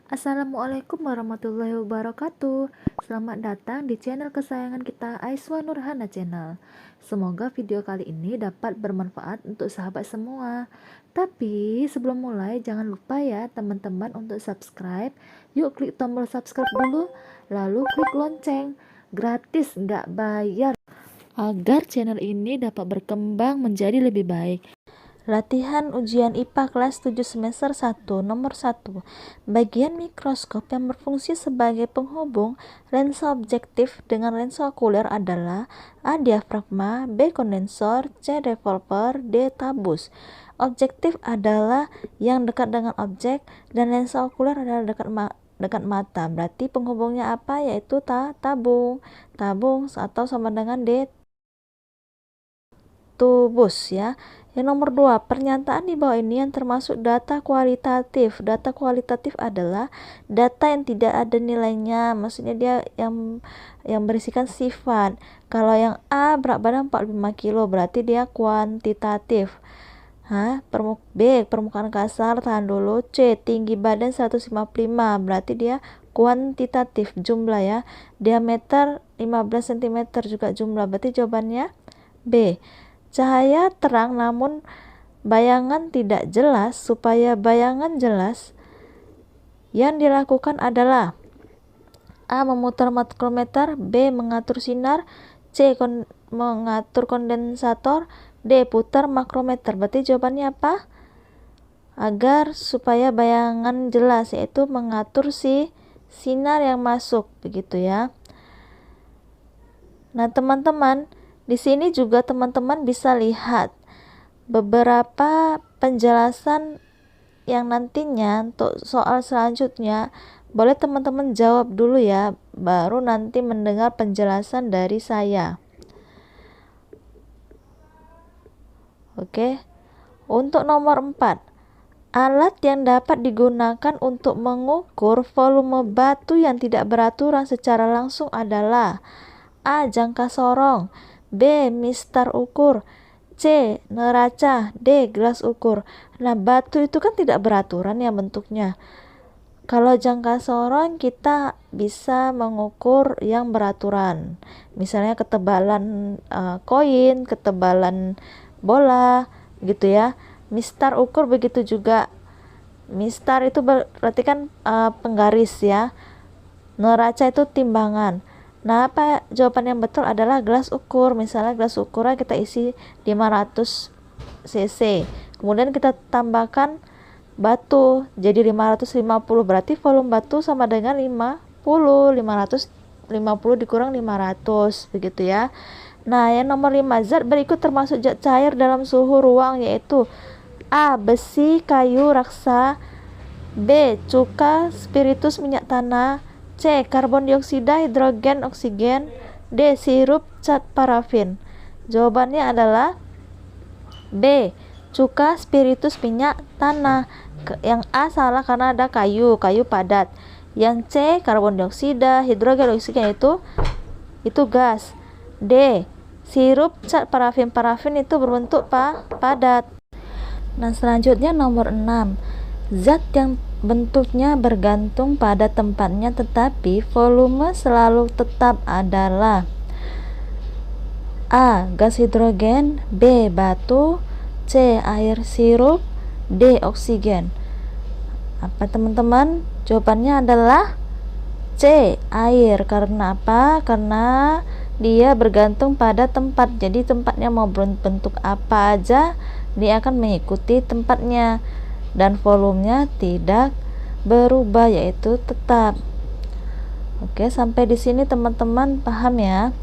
Assalamualaikum warahmatullahi wabarakatuh. Selamat datang di channel kesayangan kita, Aiswa Nurhana Channel. Semoga video kali ini dapat bermanfaat untuk sahabat semua. Tapi sebelum mulai jangan lupa ya teman-teman untuk subscribe. Yuk klik tombol subscribe dulu, lalu klik lonceng. Gratis, nggak bayar. Agar channel ini dapat berkembang menjadi lebih baik. Latihan ujian IPA kelas 7 semester 1 nomor 1. Bagian mikroskop yang berfungsi sebagai penghubung lensa objektif dengan lensa okuler adalah A. Diafragma, B. Kondensor, C. Revolver, D. Tabus. Objektif adalah yang dekat dengan objek dan lensa okuler adalah dekat mata. Berarti penghubungnya apa? Yaitu tabung. Tabung atau sama dengan D. Tubus ya. Yang nomor 2, pernyataan di bawah ini yang termasuk data kualitatif. Data kualitatif adalah data yang tidak ada nilainya, maksudnya dia yang berisikan sifat. Kalau yang A berat badan 45 kilo berarti dia kuantitatif. B, permukaan kasar, tahan dulu. C, tinggi badan 155 berarti dia kuantitatif, jumlah ya. Diameter 15 cm juga jumlah, berarti jawabannya B. Cahaya terang namun bayangan tidak jelas. Supaya bayangan jelas, yang dilakukan adalah A. Memutar makrometer, B. Mengatur sinar, C. Mengatur kondensator, D. Putar makrometer. Berarti jawabannya apa? Agar supaya bayangan jelas, yaitu mengatur sinar yang masuk, begitu ya. Nah teman-teman, di sini juga teman-teman bisa lihat beberapa penjelasan yang nantinya untuk soal selanjutnya. Boleh teman-teman jawab dulu ya, baru nanti mendengar penjelasan dari saya. Oke. Untuk nomor 4, alat yang dapat digunakan untuk mengukur volume batu yang tidak beraturan secara langsung adalah A. Jangka sorong, B. mistar ukur, C. neraca, D. gelas ukur. Nah batu itu kan tidak beraturan ya bentuknya. Kalau jangka sorong kita bisa mengukur yang beraturan, misalnya ketebalan koin, ketebalan bola gitu ya. Mistar ukur begitu juga. Mistar itu berarti kan penggaris ya. Neraca itu timbangan. Nah, apa jawaban yang betul adalah gelas ukur. Misalnya gelas ukuran kita isi 500 cc. Kemudian kita tambahkan batu jadi 550. Berarti volume batu sama dengan 50. 550 dikurang 500 begitu ya. Nah, yang nomor 5, zat berikut termasuk zat cair dalam suhu ruang yaitu A. besi, kayu, raksa, B. cuka, spiritus, minyak tanah, C. karbon dioksida, hidrogen, oksigen, D. sirup, cat, parafin. Jawabannya adalah B. cuka, spiritus, minyak tanah. Yang A salah karena ada kayu padat. Yang C. karbon dioksida, hidrogen, oksigen itu gas. D. sirup, cat, parafin. Parafin itu berbentuk padat. Nah selanjutnya nomor 6, zat yang bentuknya bergantung pada tempatnya tetapi volume selalu tetap adalah A. gas hidrogen, B. batu, C. air sirup, D. oksigen. Apa teman-teman? Jawabannya adalah C. air. Karena apa? Karena dia bergantung pada tempat, jadi tempatnya mau berbentuk apa aja dia akan mengikuti tempatnya dan volumenya tidak berubah, yaitu tetap. Oke, sampai di sini teman-teman paham ya.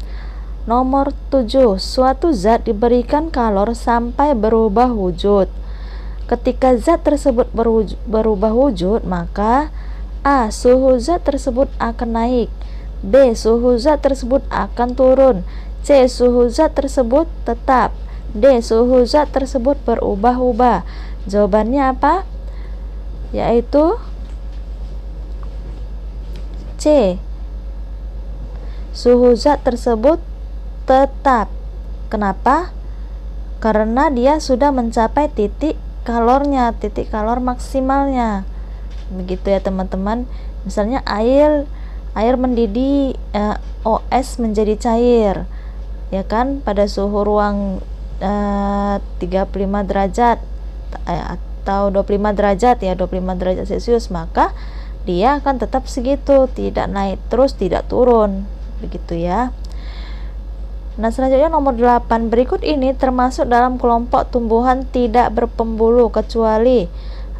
Nomor 7, suatu zat diberikan kalor sampai berubah wujud. Ketika zat tersebut berubah wujud, maka A. suhu zat tersebut akan naik, B. suhu zat tersebut akan turun, C. suhu zat tersebut tetap, D. suhu zat tersebut berubah-ubah. Jawabannya apa? Yaitu C. suhu zat tersebut tetap. Kenapa? Karena dia sudah mencapai titik kalornya, titik kalor maksimalnya. Begitu ya teman-teman. Misalnya air mendidih, OS menjadi cair, ya kan, pada suhu ruang 35 derajat atau 25 derajat ya, 25 derajat Celcius, maka dia akan tetap segitu, tidak naik terus, tidak turun, begitu ya. Nah, selanjutnya nomor 8. Berikut ini termasuk dalam kelompok tumbuhan tidak berpembuluh kecuali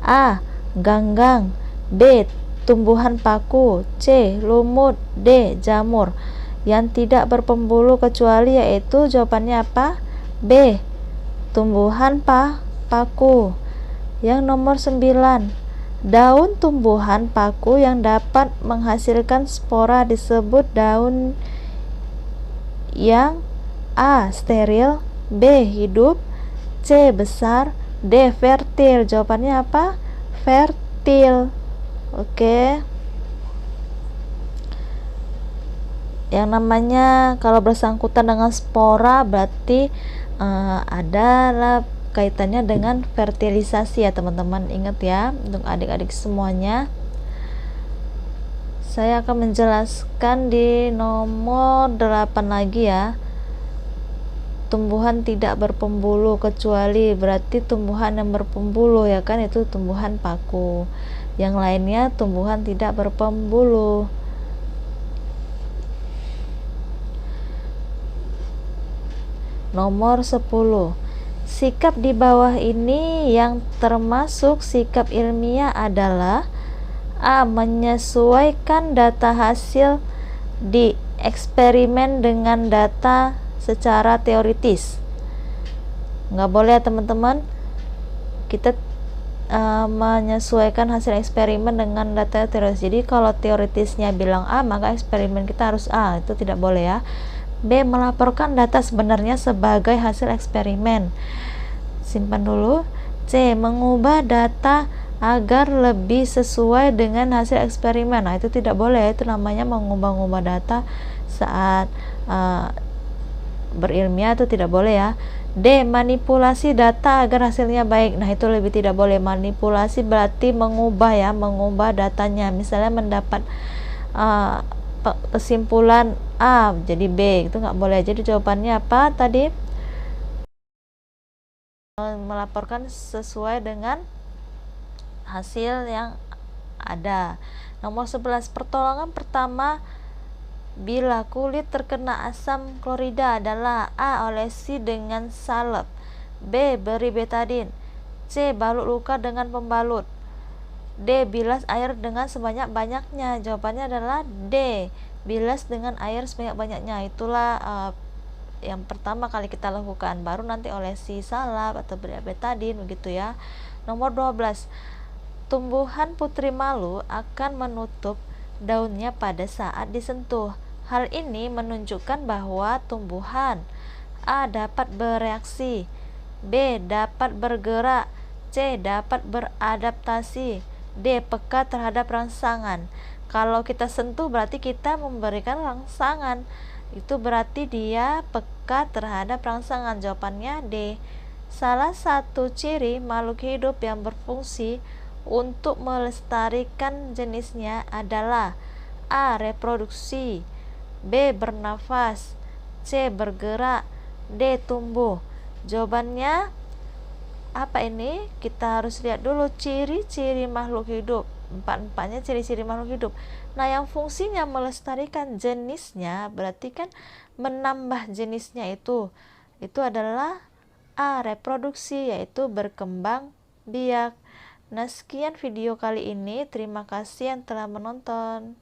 A. Ganggang, B. Tumbuhan paku, C. Lumut, D. Jamur. Yang tidak berpembuluh kecuali yaitu jawabannya apa? B. Tumbuhan paku. Yang nomor 9. Daun tumbuhan paku yang dapat menghasilkan spora disebut daun yang A. steril, B. hidup, C. besar, D. fertil. Jawabannya apa? Fertil. Oke. Yang namanya kalau bersangkutan dengan spora berarti adalah kaitannya dengan fertilisasi ya teman-teman. Ingat ya untuk adik-adik semuanya. Saya akan menjelaskan di nomor 8 lagi ya. Tumbuhan tidak berpembuluh kecuali berarti tumbuhan yang berpembuluh ya kan, itu tumbuhan paku. Yang lainnya tumbuhan tidak berpembuluh. Nomor 10. Sikap di bawah ini yang termasuk sikap ilmiah adalah A. Menyesuaikan data hasil di eksperimen dengan data secara teoritis. Nggak boleh ya teman-teman, kita menyesuaikan hasil eksperimen dengan data teoritis. Jadi kalau teoritisnya bilang A, maka eksperimen kita harus A, itu tidak boleh ya. B. Melaporkan data sebenarnya sebagai hasil eksperimen. Simpan dulu. C. Mengubah data agar lebih sesuai dengan hasil eksperimen. Nah, itu tidak boleh, itu namanya mengubah-ubah data saat berilmiah, itu tidak boleh ya. D. Manipulasi data agar hasilnya baik. Nah, itu lebih tidak boleh. Manipulasi berarti mengubah ya, mengubah datanya. Misalnya mendapat kesimpulan A jadi B, itu nggak boleh. Jadi jawabannya apa tadi? Melaporkan sesuai dengan hasil yang ada. Nomor 11. Pertolongan pertama bila kulit terkena asam klorida adalah A. Olesi dengan salep, B. Beri betadin, C. Balut luka dengan pembalut, D. Bilas air dengan sebanyak-banyaknya. Jawabannya adalah D. Bilas dengan air sebanyak-banyaknya. Itulah yang pertama kali kita lakukan, baru nanti olesi salep atau beri betadin, begitu ya. Nomor 12. Tumbuhan putri malu akan menutup daunnya pada saat disentuh. Hal ini menunjukkan bahwa tumbuhan A. dapat bereaksi, B. dapat bergerak, C. dapat beradaptasi, D. peka terhadap rangsangan. Kalau kita sentuh berarti kita memberikan rangsangan, itu berarti dia peka terhadap rangsangan. Jawabannya D. Salah satu ciri makhluk hidup yang berfungsi untuk melestarikan jenisnya adalah A. reproduksi, B. bernafas, C. bergerak, D. tumbuh. Jawabannya apa ini? Kita harus lihat dulu ciri-ciri makhluk hidup. Empat-empatnya ciri-ciri makhluk hidup. Nah, yang fungsinya melestarikan jenisnya berarti kan menambah jenisnya itu adalah A. reproduksi, yaitu berkembang biak. Nah, sekian video kali ini. Terima kasih yang telah menonton.